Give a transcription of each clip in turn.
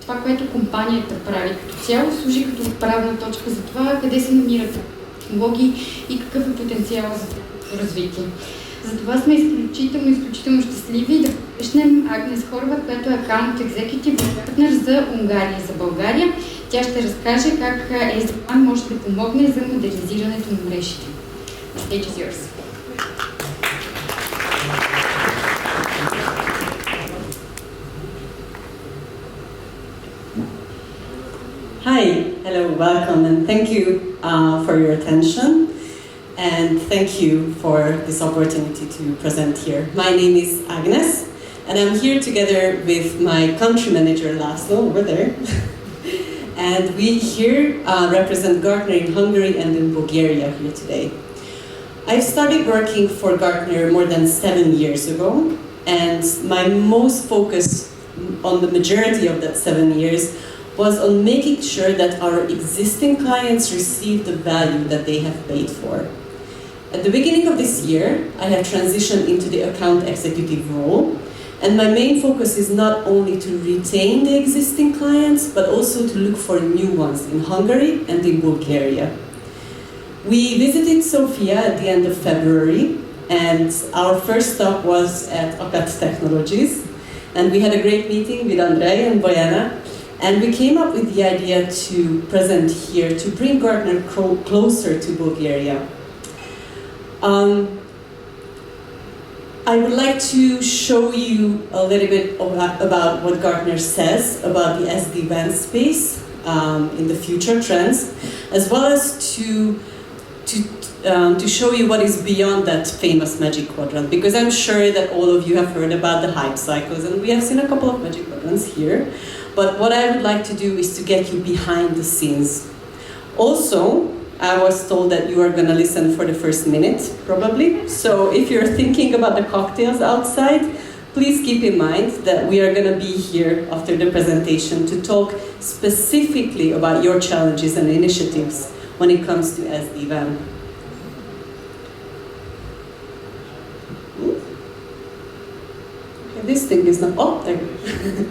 това, което компанията прави като цяло, служи като отправна точка за това къде се намират технологии и какъв е потенциал за развитие. Затова сме изключително щастливи да посрещнем Агнес Horvath, която е AKAT Technologies Gartner за Унгария и за България. Тя ще разкаже как SD-WAN може да помогне за модернизирането на мрежите. The stage is yours. Hi, hello, welcome, and thank you for your attention, and thank you for this opportunity to present here. My name is Ágnes, and I'm here together with my country manager, László, over there, and we here represent Gartner in Hungary and in Bulgaria here today. I've started working for Gartner more than 7 years ago, and my most focus on the majority of that 7 years was on making sure that our existing clients receive the value that they have paid for. At the beginning of this year, I have transitioned into the account executive role, and my main focus is not only to retain the existing clients, but also to look for new ones in Hungary and in Bulgaria. We visited Sofia at the end of February, and our first stop was at AKAT Technologies, and we had a great meeting with Andrei and Bojana. And we came up with the idea to present here, to bring Gartner closer to Bulgaria. I would like to show you a little bit about what Gartner says about the SD-WAN space in the future trends, as well as to show you what is beyond that famous magic quadrant, because I'm sure that all of you have heard about the hype cycles, and we have seen a couple of magic quadrants here. But what I would like to do is to get you behind the scenes. Also, I was told that you are going to listen for the first minute, probably. So if you're thinking about the cocktails outside, please keep in mind that we are going to be here after the presentation to talk specifically about your challenges and initiatives when it comes to SD-WAN. Okay, this thing is not... Oh, there you go.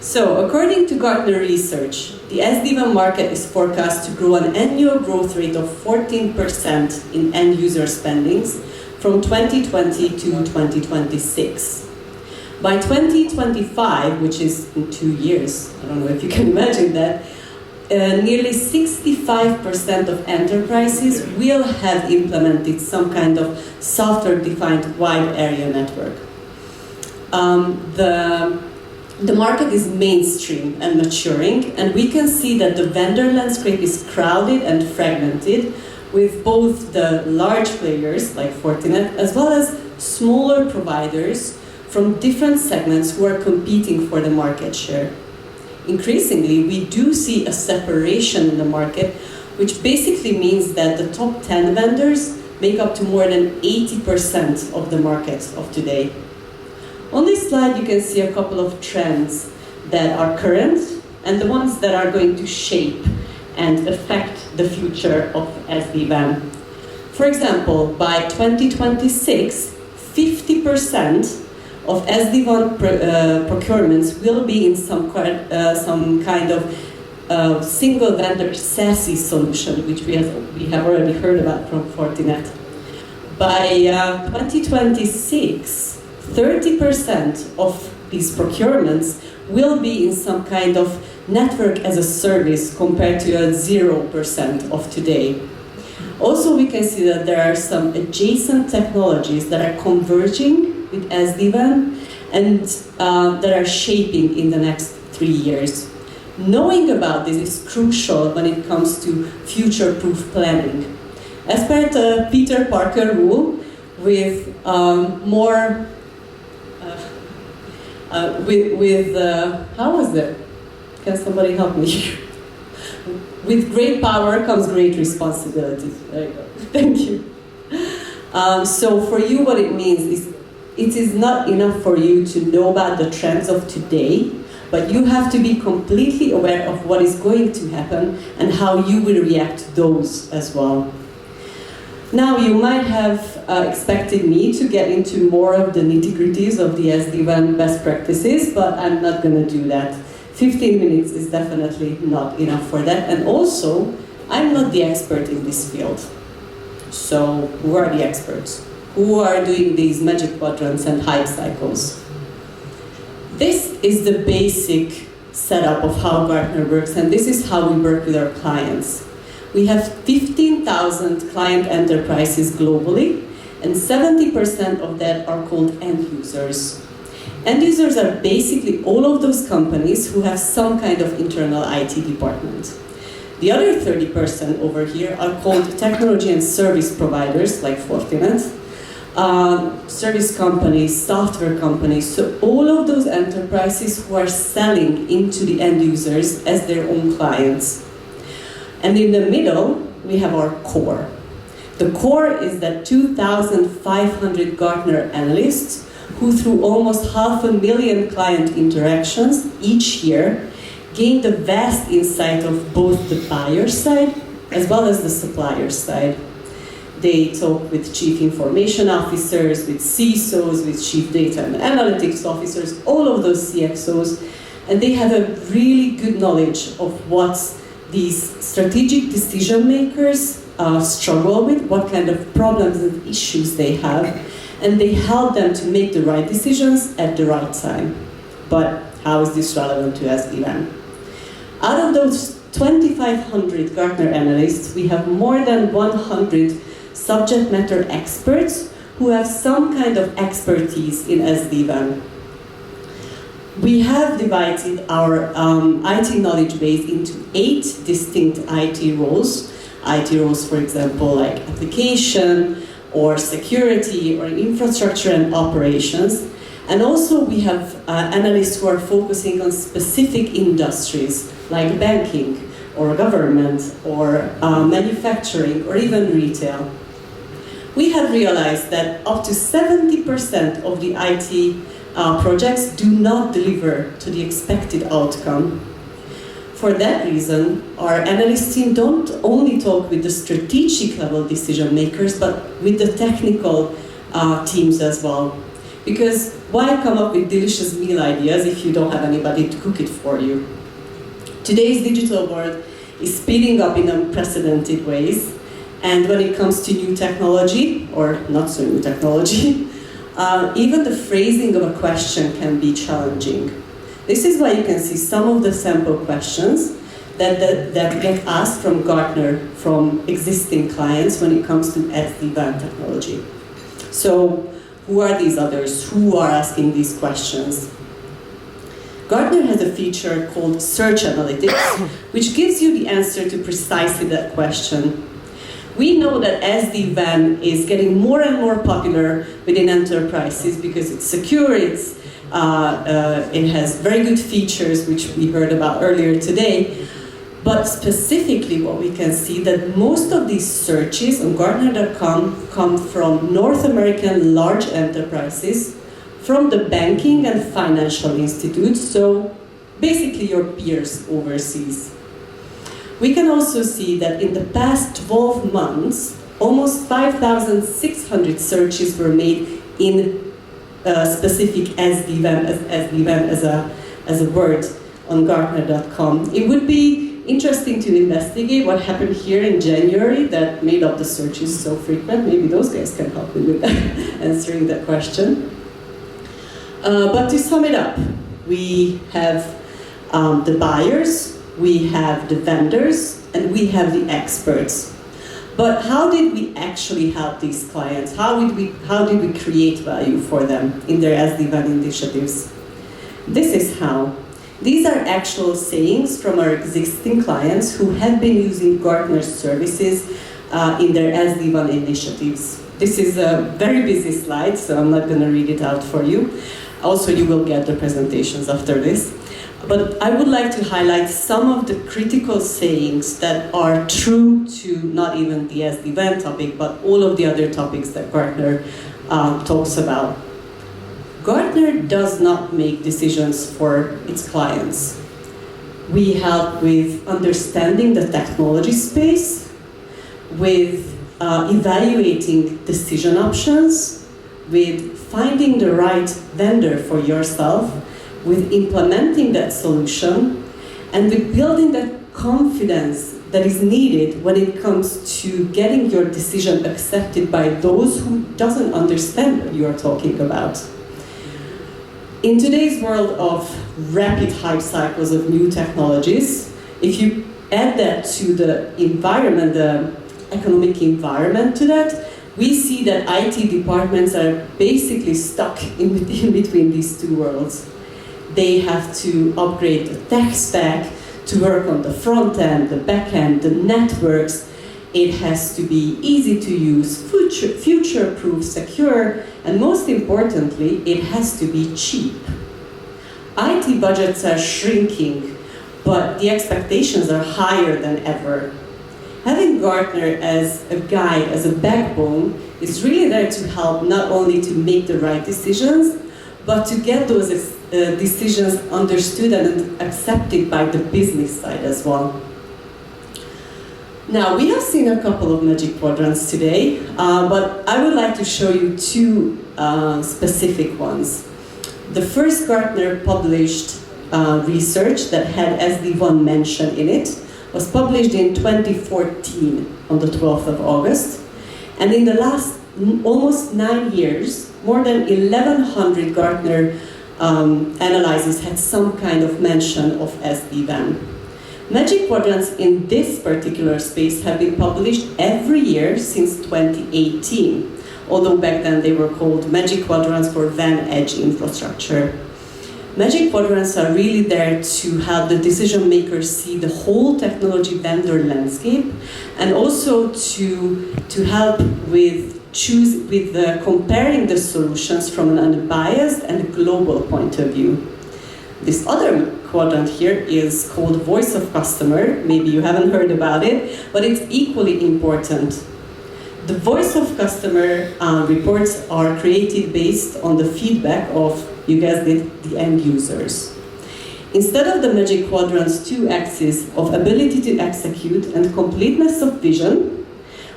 So, according to Gartner research, the SD-WAN market is forecast to grow an annual growth rate of 14% in end-user spendings from 2020 to 2026. By 2025, which is in 2 years, I don't know if you can imagine that, nearly 65% of enterprises will have implemented some kind of software-defined wide area network. The market is mainstream and maturing, and we can see that the vendor landscape is crowded and fragmented, with both the large players like Fortinet as well as smaller providers from different segments who are competing for the market share. Increasingly, we do see a separation in the market, which basically means that the top 10 vendors make up to more than 80% of the market of today. On this slide, you can see a couple of trends that are current and the ones that are going to shape and affect the future of SD-WAN. For example, by 2026, 50% of SD-WAN procurements will be in some kind of single vendor SASE solution, which we have already heard about from Fortinet. By 2026, 30% of these procurements will be in some kind of network as a service compared to a 0% of today. Also, we can see that there are some adjacent technologies that are converging with SD-WAN and that are shaping in the next 3 years. Knowing about this is crucial when it comes to future-proof planning. As per the Peter Parker rule, with more how was that? Can somebody help me? With great power comes great responsibility. There you go. Thank you. So for you, what it means is it is not enough for you to know about the trends of today, but you have to be completely aware of what is going to happen and how you will react to those as well. Now, you might have expected me to get into more of the nitty-gritties of the SD-WAN best practices, but I'm not going to do that. 15 minutes is definitely not enough for that. And also, I'm not the expert in this field. So who are the experts? Who are doing these magic quadrants and hype cycles? This is the basic setup of how Gartner works, and this is how we work with our clients. We have 15,000 client enterprises globally, and 70% of that are called end users. End users are basically all of those companies who have some kind of internal IT department. The other 30% over here are called technology and service providers, like Fortinet, service companies, software companies, so all of those enterprises who are selling into the end users as their own clients. And in the middle, we have our core. The core is that 2,500 Gartner analysts who through almost 500,000 client interactions each year gain the vast insight of both the buyer side as well as the supplier side. They talk with chief information officers, with CISOs, with chief data and analytics officers, all of those CXOs, and they have a really good knowledge of what these strategic decision makers struggle with, what kind of problems and issues they have, and they help them to make the right decisions at the right time. But how is this relevant to SD-WAN? Out of those 2,500 Gartner analysts, we have more than 100 subject matter experts who have some kind of expertise in SD-WAN. We have divided our IT knowledge base into 8 distinct IT roles. IT roles, for example, like application, or security, or infrastructure and operations. And also we have analysts who are focusing on specific industries, like banking, or government, or manufacturing, or even retail. We have realized that up to 70% of the IT projects do not deliver to the expected outcome. For that reason, our analyst team don't only talk with the strategic level decision makers, but with the technical teams as well. Because why come up with delicious meal ideas if you don't have anybody to cook it for you? Today's digital world is speeding up in unprecedented ways, and when it comes to new technology, or not so new technology, even the phrasing of a question can be challenging. This is why you can see some of the sample questions that get asked from Gartner from existing clients when it comes to SD-WAN technology. So, who are these others? Who are asking these questions? Gartner has a feature called Search Analytics, which gives you the answer to precisely that question. We know that SD-WAN is getting more and more popular within enterprises because it's secure, it has very good features, which we heard about earlier today. But specifically what we can see that most of these searches on Gartner.com come from North American large enterprises, from the banking and financial institutes, so basically your peers overseas. We can also see that in the past 12 months, almost 5,600 searches were made in specific SD-WAN as a word on Gartner.com. It would be interesting to investigate what happened here in January that made up the searches so frequent. Maybe those guys can help me with answering that question. But to sum it up, we have the buyers, we have the vendors, and we have the experts. But how did we actually help these clients? How did we create value for them in their SD-WAN initiatives? This is how. These are actual sayings from our existing clients who have been using Gartner's services in their SD-WAN initiatives. This is a very busy slide, so I'm not going to read it out for you. Also, you will get the presentations after this. But I would like to highlight some of the critical sayings that are true to not even the SD-WAN topic, but all of the other topics that Gartner talks about. Gartner does not make decisions for its clients. We help with understanding the technology space, with evaluating decision options, with finding the right vendor for yourself, with implementing that solution, and with building that confidence that is needed when it comes to getting your decision accepted by those who doesn't understand what you are talking about. In today's world of rapid hype cycles of new technologies, if you add that to the environment, the economic environment to that, we see that IT departments are basically stuck in between these two worlds. They have to upgrade the tech stack to work on the front end, the back end, the networks. It has to be easy to use, future-proof, secure, and most importantly, it has to be cheap. IT budgets are shrinking, but the expectations are higher than ever. Having Gartner as a guide, as a backbone, is really there to help not only to make the right decisions, but to get those decisions understood and accepted by the business side as well. Now, we have seen a couple of magic quadrants today, but I would like to show you two specific ones. The first Gartner published research that had SD1 mentioned in it was published in 2014 on the 12th of August. And in the last almost 9 years, more than 1,100 Gartner analyses had some kind of mention of SD-WAN. Magic quadrants in this particular space have been published every year since 2018, although back then they were called Magic Quadrants for WAN Edge Infrastructure. Magic quadrants are really there to help the decision makers see the whole technology vendor landscape, and also to help with comparing the solutions from an unbiased and global point of view. This other quadrant here is called Voice of Customer. Maybe you haven't heard about it, but it's equally important. The Voice of Customer reports are created based on the feedback of, you guessed it, the end users. Instead of the Magic Quadrant's two axes of ability to execute and completeness of vision,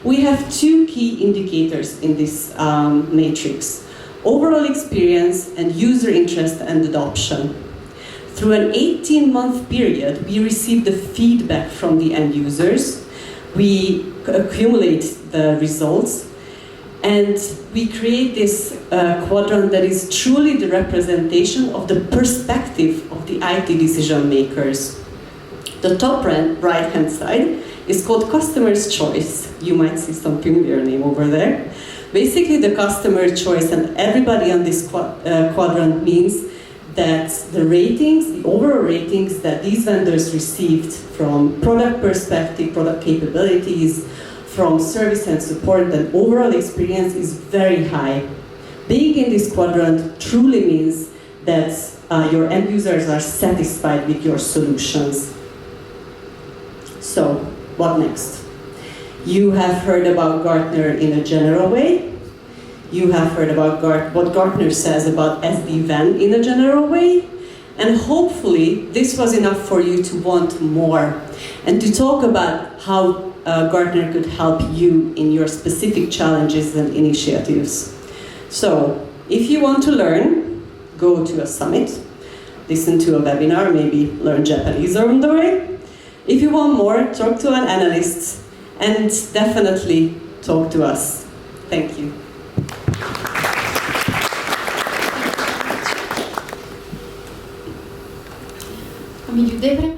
we have two key indicators in this matrix: overall experience and user interest and adoption. Through an 18-month period, we receive the feedback from the end users, we accumulate the results, and we create this quadrant that is truly the representation of the perspective of the IT decision makers. The top right-hand side is called Customer's Choice. You might see some familiar name over there. Basically, the customer choice and everybody on this quadrant means that the ratings, the overall ratings that these vendors received from product perspective, product capabilities, from service and support, and overall experience is very high. Being in this quadrant truly means that your end users are satisfied with your solutions. So, what next? You have heard about Gartner in a general way. You have heard about what Gartner says about SD-WAN in a general way. And hopefully, this was enough for you to want more and to talk about how Gartner could help you in your specific challenges and initiatives. So, if you want to learn, go to a summit, listen to a webinar, maybe learn Japanese on the way. If you want more, talk to an analyst, and definitely talk to us. Thank you. Ами дойде време